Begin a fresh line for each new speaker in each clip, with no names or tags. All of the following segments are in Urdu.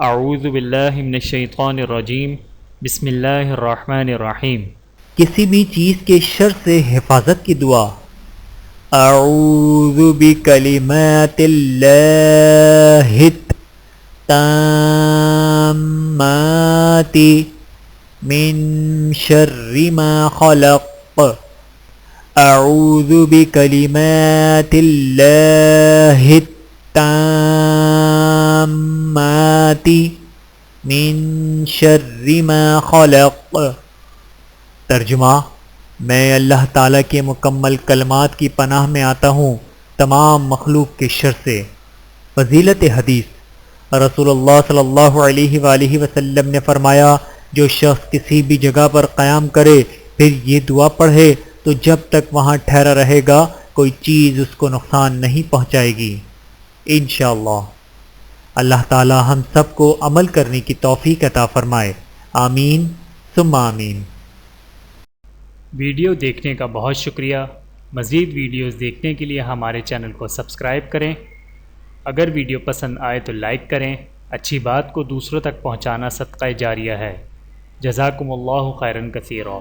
اعوذ باللہ من الشیطان الرجیم بسم اللہ الرحمن الرحیم۔
کسی بھی چیز کے شر سے حفاظت کی دعا۔ اعوذ بکلمات اللہ التامات من شر ما خلق۔ اعوذ بکلمات اللہ التامات من شر ما خلق۔ ترجمہ: میں اللہ تعالیٰ کے مکمل کلمات کی پناہ میں آتا ہوں تمام مخلوق کے شر سے۔ فضیلت حدیث: رسول اللہ صلی اللہ علیہ وآلہ وسلم نے فرمایا، جو شخص کسی بھی جگہ پر قیام کرے پھر یہ دعا پڑھے تو جب تک وہاں ٹھہرا رہے گا کوئی چیز اس کو نقصان نہیں پہنچائے گی انشاءاللہ۔ اللہ تعالیٰ ہم سب کو عمل کرنے کی توفیق عطا فرمائے، آمین ثم آمین۔
ویڈیو دیکھنے کا بہت شکریہ۔ مزید ویڈیوز دیکھنے کے لیے ہمارے چینل کو سبسکرائب کریں۔ اگر ویڈیو پسند آئے تو لائک کریں۔ اچھی بات کو دوسروں تک پہنچانا صدقہ جاریہ ہے۔ جزاکم اللہ خیرا کثیرا۔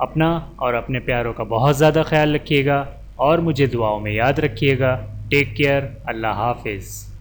اپنا اور اپنے پیاروں کا بہت زیادہ خیال رکھیے گا اور مجھے دعاؤں میں یاد رکھیے گا۔ Take care. اللہ حافظ۔